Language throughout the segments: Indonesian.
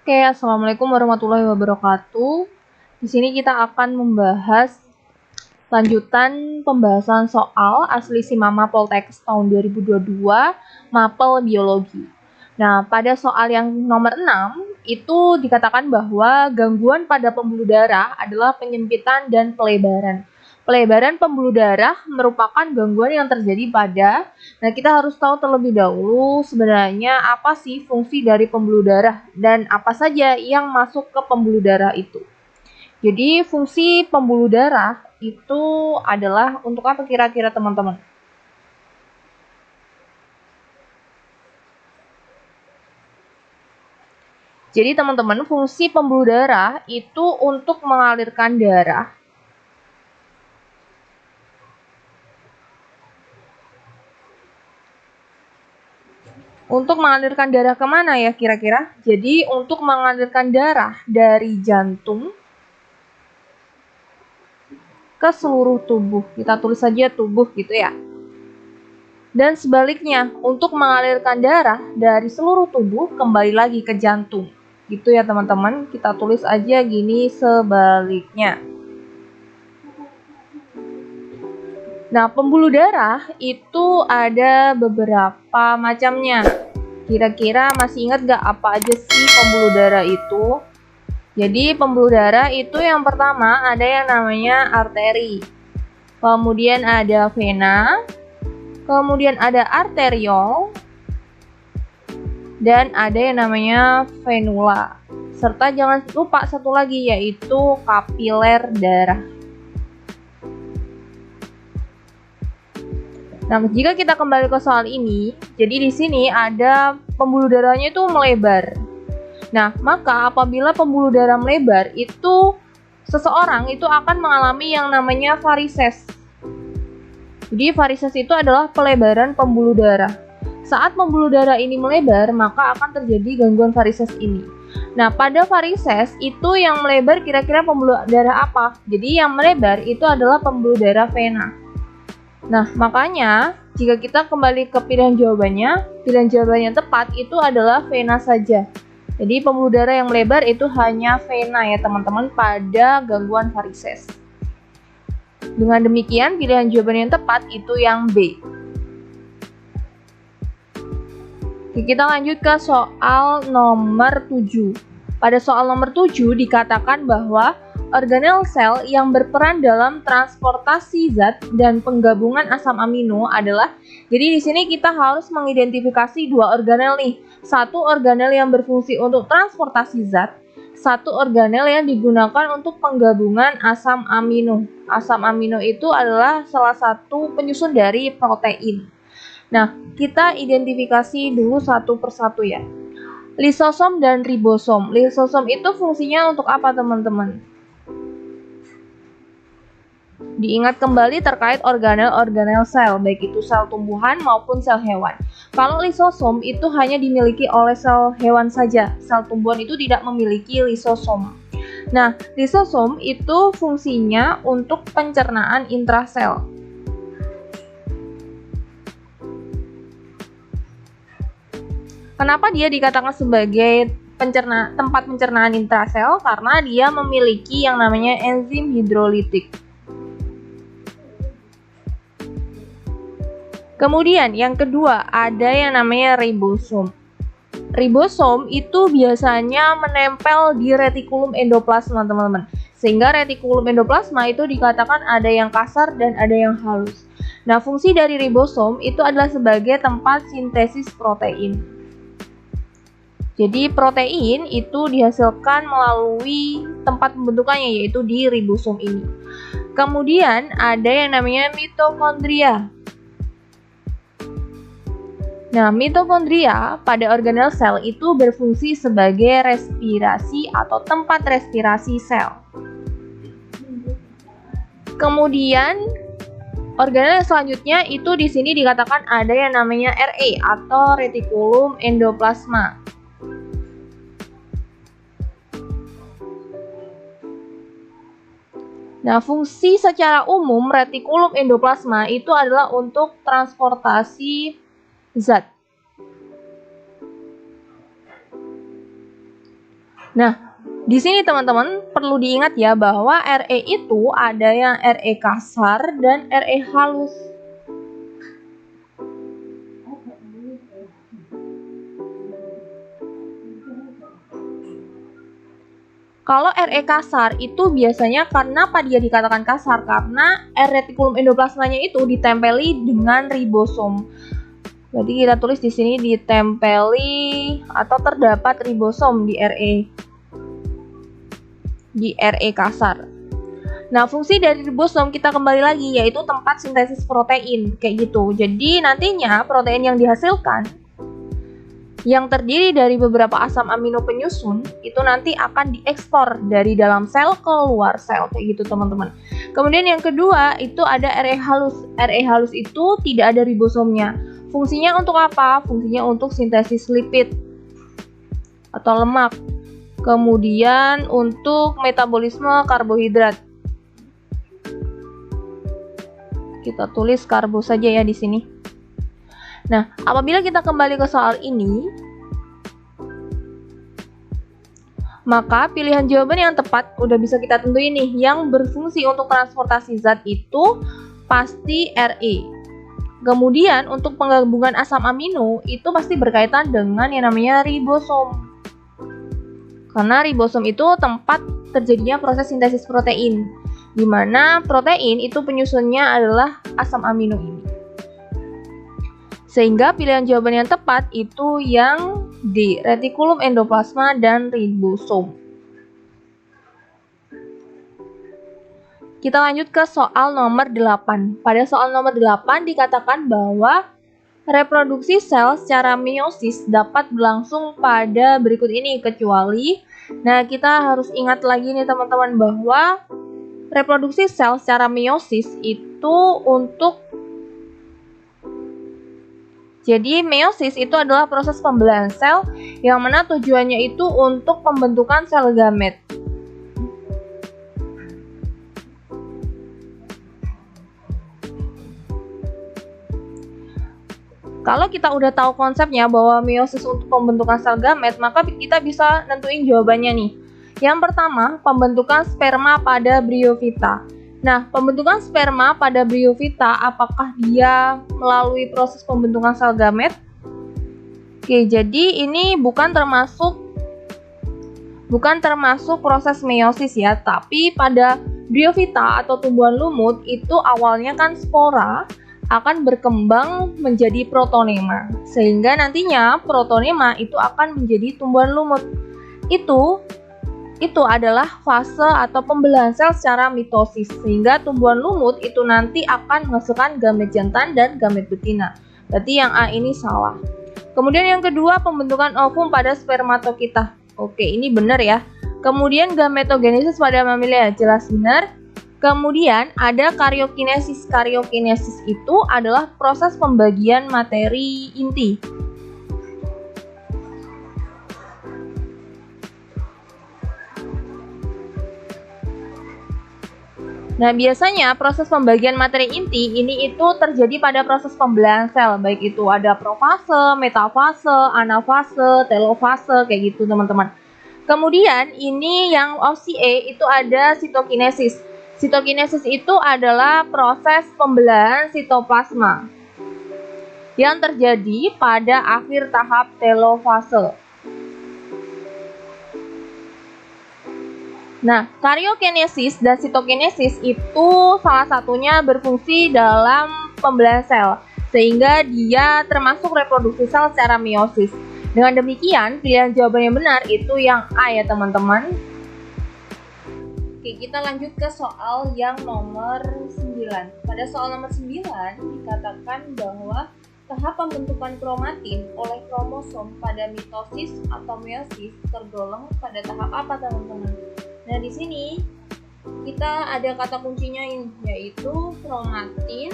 Oke, assalamualaikum warahmatullahi wabarakatuh. Di sini kita akan membahas lanjutan pembahasan soal asli Simama Poltekkes tahun 2022, Mapel Biologi. Nah, pada soal yang nomor 6, itu dikatakan bahwa gangguan pada pembuluh darah adalah penyempitan dan pelebaran. Pelebaran pembuluh darah merupakan gangguan yang terjadi pada, nah kita harus tahu terlebih dahulu sebenarnya apa sih fungsi dari pembuluh darah dan apa saja yang masuk ke pembuluh darah itu. Jadi fungsi pembuluh darah itu adalah untuk apa kira-kira teman-teman? Jadi teman-teman, fungsi pembuluh darah itu untuk mengalirkan darah kemana ya kira-kira? Jadi untuk mengalirkan darah dari jantung ke seluruh tubuh. Kita tulis saja tubuh gitu ya. Dan sebaliknya, untuk mengalirkan darah dari seluruh tubuh kembali lagi ke jantung. Gitu ya teman-teman, kita tulis aja gini sebaliknya. Nah, pembuluh darah itu ada beberapa macamnya. Kira-kira masih ingat gak apa aja sih pembuluh darah itu? Jadi pembuluh darah itu yang pertama ada yang namanya arteri. Kemudian ada vena, kemudian ada arteriol, dan ada yang namanya venula. Serta jangan lupa satu lagi yaitu kapiler darah. Nah, jika kita kembali ke soal ini, jadi di sini ada pembuluh darahnya itu melebar. Nah, maka apabila pembuluh darah melebar, itu seseorang itu akan mengalami yang namanya varises. Jadi varises itu adalah pelebaran pembuluh darah. Saat pembuluh darah ini melebar, maka akan terjadi gangguan varises ini. Nah, pada varises itu yang melebar kira-kira pembuluh darah apa? Jadi yang melebar itu adalah pembuluh darah vena. Nah, makanya jika kita kembali ke pilihan jawabannya yang tepat itu adalah vena saja. Jadi pembuluh darah yang melebar itu hanya vena ya teman-teman pada gangguan varises. Dengan demikian pilihan jawaban yang tepat itu yang B. Oke, kita lanjut ke soal nomor 7. Pada soal nomor 7 dikatakan bahwa organel sel yang berperan dalam transportasi zat dan penggabungan asam amino adalah, jadi di sini kita harus mengidentifikasi dua organel nih. Satu organel yang berfungsi untuk transportasi zat, satu organel yang digunakan untuk penggabungan asam amino. Asam amino itu adalah salah satu penyusun dari protein. Nah, kita identifikasi dulu satu persatu ya. Lisosom dan ribosom. Lisosom itu fungsinya untuk apa teman-teman? Diingat kembali terkait organel-organel sel, baik itu sel tumbuhan maupun sel hewan. Kalau lisosom itu hanya dimiliki oleh sel hewan saja, sel tumbuhan itu tidak memiliki lisosom. Nah, lisosom itu fungsinya untuk pencernaan intrasel. Kenapa dia dikatakan sebagai tempat pencernaan intrasel? Karena dia memiliki yang namanya enzim hidrolitik. Kemudian yang kedua ada yang namanya ribosom. Ribosom itu biasanya menempel di retikulum endoplasma teman-teman. Sehingga retikulum endoplasma itu dikatakan ada yang kasar dan ada yang halus. Nah, fungsi dari ribosom itu adalah sebagai tempat sintesis protein. Jadi protein itu dihasilkan melalui tempat pembentukannya yaitu di ribosom ini. Kemudian ada yang namanya mitokondria. Nah, mitokondria pada organel sel itu berfungsi sebagai respirasi atau tempat respirasi sel. Kemudian organel selanjutnya itu di sini dikatakan ada yang namanya RE atau retikulum endoplasma. Nah, fungsi secara umum retikulum endoplasma itu adalah untuk transportasi zat. Nah, di sini teman-teman perlu diingat ya bahwa RE itu ada yang RE kasar dan RE halus. Kalau RE kasar itu biasanya kenapa dia dikatakan kasar? Karena retikulum endoplasmanya itu ditempeli dengan ribosom. Jadi kita tulis di sini ditempeli atau terdapat ribosom di RE kasar. Nah, fungsi dari ribosom kita kembali lagi yaitu tempat sintesis protein kayak gitu. Jadi nantinya protein yang dihasilkan yang terdiri dari beberapa asam amino penyusun itu nanti akan diekspor dari dalam sel ke luar sel kayak gitu teman-teman. Kemudian yang kedua itu ada RE halus. RE halus itu tidak ada ribosomnya. Fungsinya untuk apa? Fungsinya untuk sintesis lipid atau lemak. Kemudian untuk metabolisme karbohidrat. Kita tulis karbo saja ya di sini. Nah, apabila kita kembali ke soal ini, maka pilihan jawaban yang tepat udah bisa kita tentuin nih. Yang berfungsi untuk transportasi zat itu pasti RE. Kemudian untuk penggabungan asam amino itu pasti berkaitan dengan yang namanya ribosom. Karena ribosom itu tempat terjadinya proses sintesis protein, di mana protein itu penyusunnya adalah asam amino ini. Sehingga pilihan jawaban yang tepat itu yang D, retikulum endoplasma dan ribosom. Kita lanjut ke soal nomor 8. Pada soal nomor 8 dikatakan bahwa reproduksi sel secara meiosis dapat berlangsung pada berikut ini kecuali, nah kita harus ingat lagi nih teman-teman bahwa reproduksi sel secara meiosis itu untuk jadi meiosis itu adalah proses pembelahan sel yang mana tujuannya itu untuk pembentukan sel gamet. Kalau kita udah tahu konsepnya bahwa meiosis untuk pembentukan sel gamet, maka kita bisa nentuin jawabannya nih. Yang pertama, pembentukan sperma pada bryophyta. Nah, pembentukan sperma pada bryophyta, apakah dia melalui proses pembentukan sel gamet? Oke, jadi ini bukan termasuk proses meiosis ya, tapi pada bryophyta atau tumbuhan lumut itu awalnya kan spora akan berkembang menjadi protonema, sehingga nantinya protonema itu akan menjadi tumbuhan lumut. Itu adalah fase atau pembelahan sel secara mitosis, sehingga tumbuhan lumut itu nanti akan menghasilkan gamet jantan dan gamet betina. Berarti yang A ini salah. Kemudian yang kedua, pembentukan ovum pada spermatokita. Oke, ini benar ya. Kemudian gametogenesis pada mamilia, jelas benar. Kemudian ada karyokinesis. Karyokinesis itu adalah proses pembagian materi inti. Nah, biasanya proses pembagian materi inti ini itu terjadi pada proses pembelahan sel, baik itu ada profase, metafase, anafase, telofase, kayak gitu teman-teman. Kemudian ini yang opsi E itu ada sitokinesis. Sitokinesis itu adalah proses pembelahan sitoplasma yang terjadi pada akhir tahap telofase. Nah, karyokinesis dan sitokinesis itu salah satunya berfungsi dalam pembelahan sel, sehingga dia termasuk reproduksi sel secara meiosis. Dengan demikian, pilihan jawaban yang benar itu yang A ya teman-teman. Oke, kita lanjut ke soal yang nomor 9. Pada soal nomor 9 dikatakan bahwa tahap pembentukan kromatin oleh kromosom pada mitosis atau meiosis tergolong pada tahap apa teman-teman? Nah, di sini kita ada kata kuncinya ini, yaitu kromatin,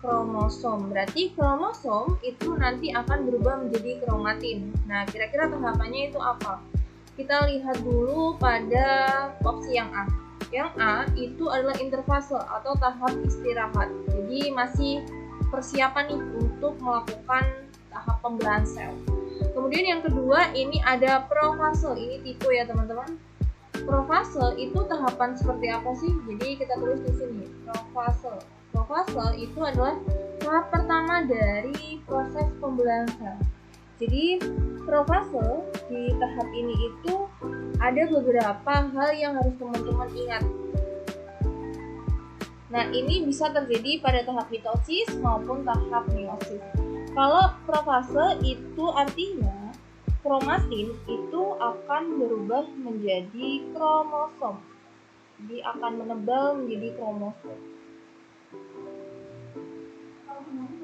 kromosom. Berarti kromosom itu nanti akan berubah menjadi kromatin. Nah, kira-kira tahapannya itu apa? Kita lihat dulu pada opsi yang A. Yang A itu adalah interfase atau tahap istirahat. Jadi masih persiapan nih untuk melakukan tahap pembelahan sel. Kemudian yang kedua ini ada profase. Ini tipe ya teman-teman. Profase itu tahapan seperti apa sih? Jadi kita tulis di sini profase. Profase itu adalah tahap pertama dari proses pembelahan sel. Jadi profase di tahap ini itu ada beberapa hal yang harus teman-teman ingat. Nah, ini bisa terjadi pada tahap mitosis maupun tahap meiosis. Kalau profase itu artinya kromatin itu akan berubah menjadi kromosom. Jadi akan menebal menjadi kromosom.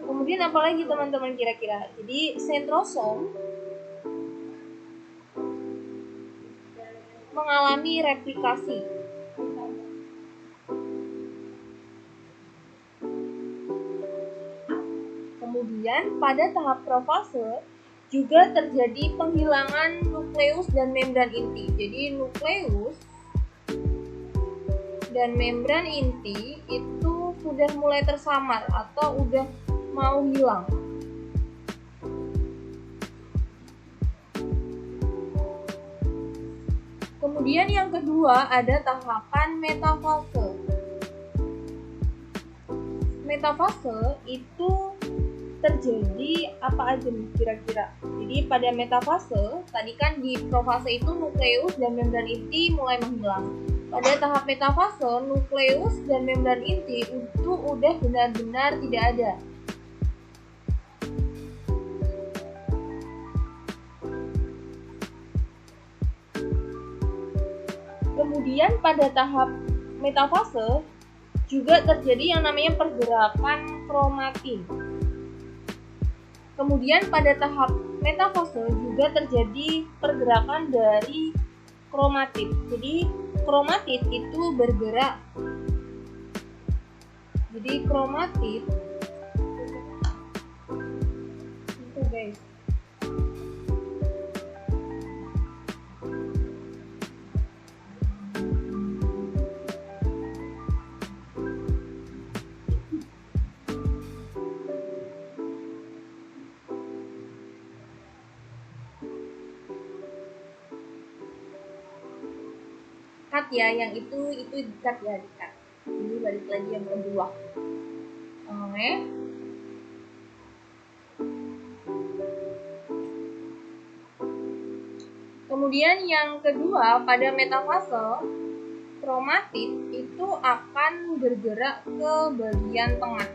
Kemudian apalagi teman-teman kira-kira? Jadi sentrosom mengalami replikasi. Kemudian pada tahap profase juga terjadi penghilangan nukleus dan membran inti. Jadi nukleus dan membran inti itu sudah mulai tersamar atau udah mau hilang. Kemudian yang kedua ada tahapan metafase. Metafase itu terjadi apa aja nih kira-kira? Jadi pada metafase, tadi kan di profase itu nukleus dan membran inti mulai menghilang. Pada tahap metafase, nukleus dan membran inti itu udah benar-benar tidak ada. Kemudian pada tahap metafase juga terjadi yang namanya pergerakan kromatin. Kemudian pada tahap metafase juga terjadi pergerakan dari kromatid. Jadi kromatid itu bergerak. Jadi kromatid itu guys. Cut ya, yang itu di-cut ya, di-cut. Ini balik lagi yang kedua. Oke. Kemudian yang kedua pada metafase, kromatid itu akan bergerak ke bagian tengah.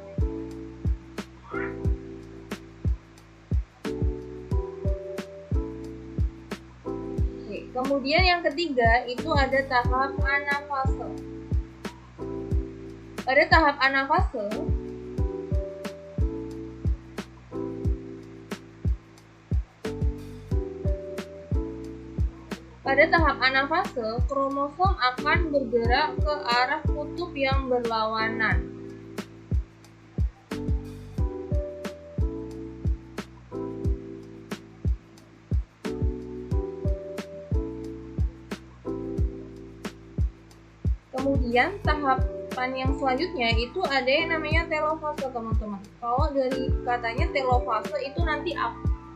Kemudian yang ketiga itu ada tahap anafase. Pada tahap anafase, kromosom akan bergerak ke arah kutub yang berlawanan. Kemudian tahapan yang selanjutnya itu ada yang namanya telofase teman-teman. Kalau dari katanya telofase itu nanti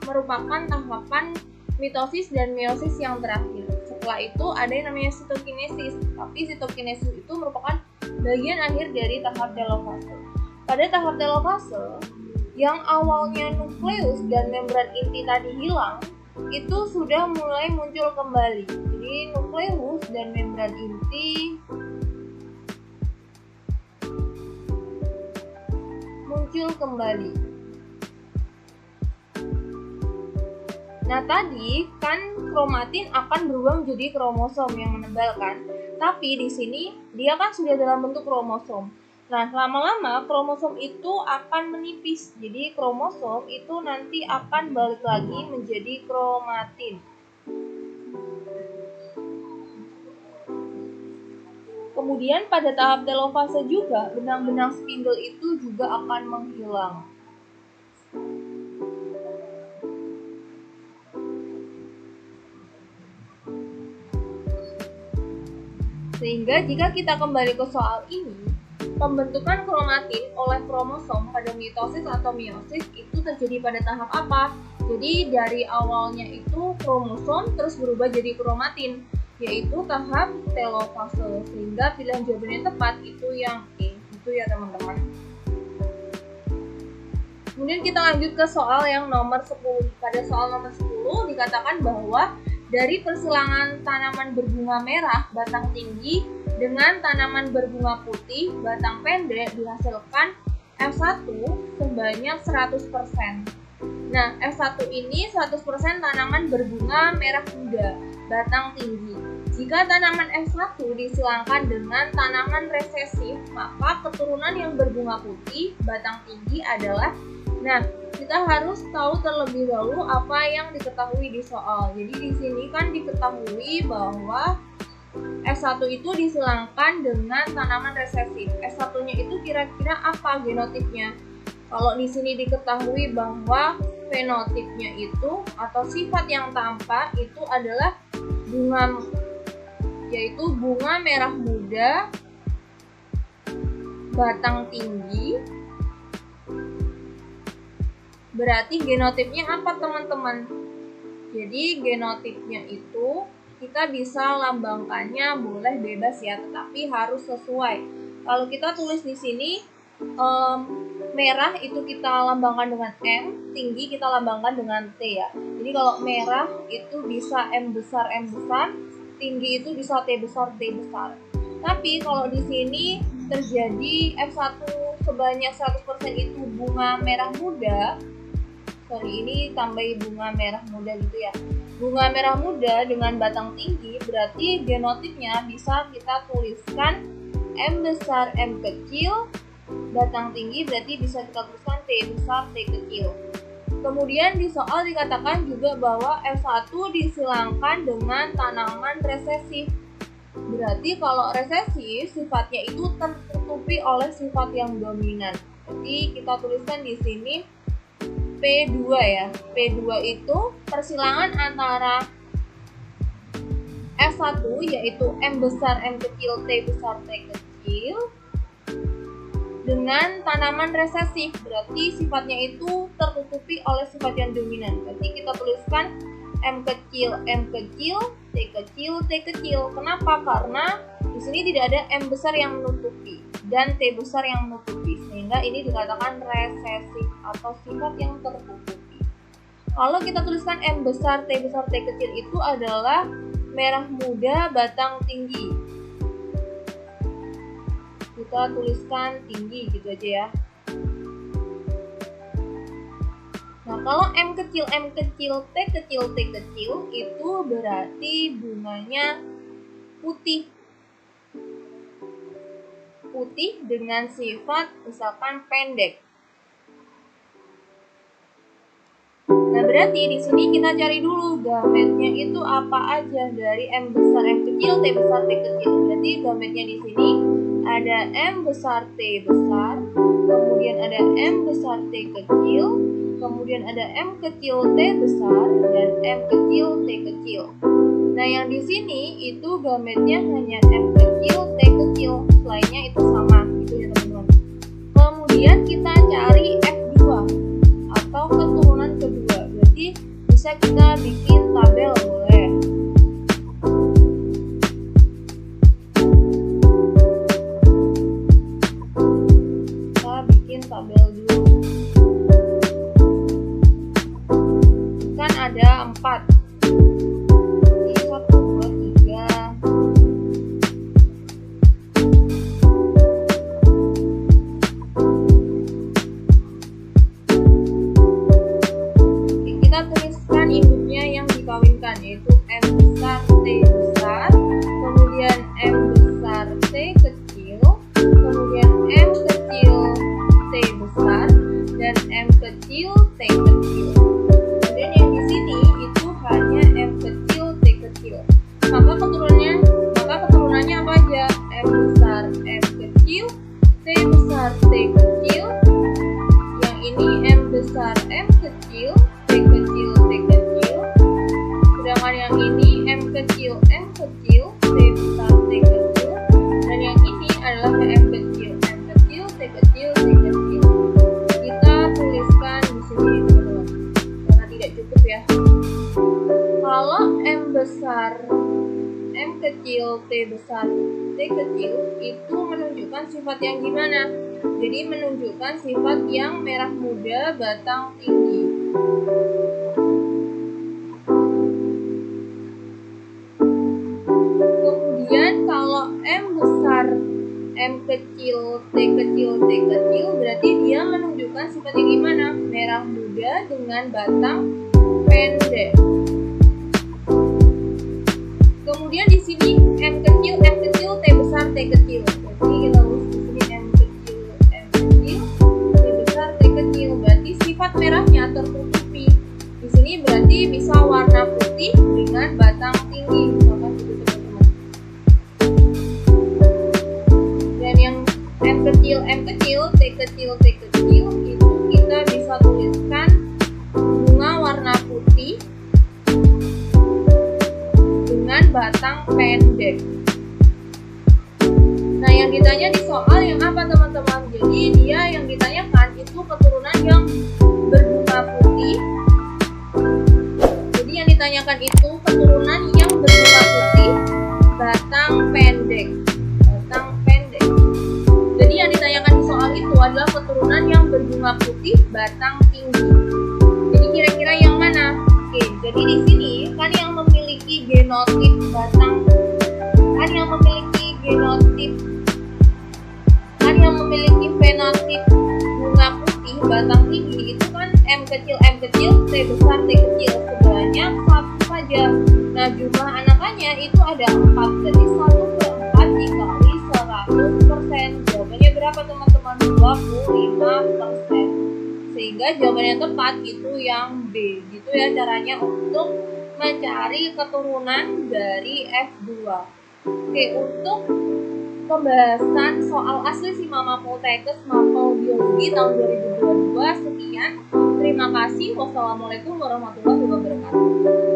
merupakan tahapan mitosis dan meiosis yang terakhir. Setelah itu ada yang namanya sitokinesis. Tapi sitokinesis itu merupakan bagian akhir dari tahap telofase. Pada tahap telofase yang awalnya nukleus dan membran inti tadi hilang, itu sudah mulai muncul kembali. Jadi nukleus dan membran inti muncul kembali. Nah tadi kan kromatin akan berubah menjadi kromosom yang menebal kan, tapi di sini dia kan sudah dalam bentuk kromosom. Nah lama-lama kromosom itu akan menipis, jadi kromosom itu nanti akan balik lagi menjadi kromatin. Kemudian pada tahap telofase juga benang-benang spindle itu juga akan menghilang. Sehingga jika kita kembali ke soal ini, pembentukan kromatin oleh kromosom pada mitosis atau meiosis itu terjadi pada tahap apa? Jadi dari awalnya itu kromosom terus berubah jadi kromatin, yaitu tahap telofase. Sehingga pilihan jawabannya tepat itu yang E. Itu ya teman-teman. Kemudian kita lanjut ke soal yang nomor 10. Pada soal nomor 10 dikatakan bahwa dari persilangan tanaman berbunga merah batang tinggi dengan tanaman berbunga putih batang pendek dihasilkan F1 sebanyak 100%. Nah, F1 ini 100% tanaman berbunga merah muda, batang tinggi. Jika tanaman F1 disilangkan dengan tanaman resesif, maka keturunan yang berbunga putih, batang tinggi adalah. Nah, kita harus tahu terlebih dahulu apa yang diketahui di soal. Jadi di sini kan diketahui bahwa F1 itu disilangkan dengan tanaman resesif. F1-nya itu kira-kira apa genotipnya? Kalau di sini diketahui bahwa fenotipnya itu atau sifat yang tampak itu adalah bunga, yaitu bunga merah muda, batang tinggi. Berarti genotipnya apa teman-teman? Jadi genotipnya itu kita bisa lambangkannya boleh bebas ya, tetapi harus sesuai. Kalau kita tulis di sini merah itu kita lambangkan dengan M, tinggi kita lambangkan dengan T ya. Jadi kalau merah itu bisa M besar, tinggi itu bisa T besar, T besar. Tapi kalau di sini terjadi F1 sebanyak 100% itu bunga merah muda. Ini tambahi bunga merah muda gitu ya. Bunga merah muda dengan batang tinggi, berarti genotipnya bisa kita tuliskan M besar, M kecil, batang tinggi berarti bisa kita tuliskan T besar, T kecil. Kemudian di soal dikatakan juga bahwa F1 disilangkan dengan tanaman resesif. Berarti kalau resesif sifatnya itu tertutupi oleh sifat yang dominan. Jadi kita tuliskan di sini P2 ya. P2 itu persilangan antara F1 yaitu M besar, M kecil, T besar, T kecil dengan tanaman resesif, berarti sifatnya itu tertutupi oleh sifat yang dominan. Berarti kita tuliskan M kecil, T kecil. Kenapa? Karena di sini tidak ada M besar yang menutupi dan T besar yang menutupi, sehingga ini dikatakan resesif atau sifat yang tertutupi. Kalau kita tuliskan M besar, T kecil itu adalah merah muda, batang tinggi. Kita tuliskan tinggi gitu aja ya. Nah, kalau M kecil, T kecil itu berarti bunganya putih. Putih dengan sifat misalkan pendek. Nah, berarti di sini kita cari dulu gametnya itu apa aja dari M besar, M kecil, T besar, T kecil. Berarti gametnya di sini ada M besar, T besar, kemudian ada M besar, T kecil, kemudian ada M kecil, T besar, dan M kecil, T kecil. Nah, yang di sini itu gametnya hanya M kecil, T kecil, lainnya itu sama gitu ya teman-teman. Kemudian kita cari F2 atau keturunan kedua. Berarti bisa kita bikin tabel boleh. Kita bikin tabel dulu. Kan ada 4. Yaitu M besar, T besar, kemudian M besar, T kecil, kemudian M kecil, T besar, dan M kecil, T kecil. Kemudian yang di sini itu hanya M kecil, T kecil. Maka keturunannya apa aja? M besar, M kecil, T besar, T kecil. Yang ini M besar, M kecil, T kecil, T kecil. Sedangkan yang ini M kecil, T besar, T kecil. Dan yang ini adalah M kecil, T kecil, T kecil. Kita tuliskan di sini teman-teman, karena tidak besar T kecil itu menunjukkan sifat yang gimana? Jadi menunjukkan sifat yang merah muda batang tinggi. Kemudian kalau M besar M kecil T kecil T kecil berarti dia menunjukkan sifat yang gimana? Merah muda dengan batang pendek. Kemudian di sini M kecil T besar T kecil. Jadi kita tulis di sini M kecil T besar T kecil. Berarti sifat merahnya tertutupi. Di sini berarti bisa warna putih dengan batang tinggi. Misalkan gitu teman-teman. Dan yang M kecil T kecil itu kita bisa tuliskan bunga warna putih dengan batang pendek. Nah, yang ditanya di soal yang apa teman-teman? Jadi dia yang ditanyakan itu keturunan yang berbunga putih. Jadi yang ditanyakan itu keturunan yang berbunga putih, batang pendek. Batang pendek. Jadi yang ditanyakan di soal itu adalah keturunan yang berbunga putih, batang tinggi. Jadi kira-kira yang mana? Oke, jadi di sini kan yang memiliki genotip batang, kan yang memiliki fenotip bunga putih batang tinggi itu kan M kecil T besar T kecil sebanyak 1 saja. Nah, jumlah anakannya itu ada 4, jadi 1/4 dikali 100%. Jawabannya berapa teman-teman? 25%. Sehingga jawaban yang tepat itu yang B. Gitu ya caranya untuk mencari keturunan dari F2. Oke, untuk pembahasan soal asli si Mama Poltekkes Mapel Biologi tahun 2022 sekian. Terima kasih. Wassalamualaikum warahmatullahi wabarakatuh.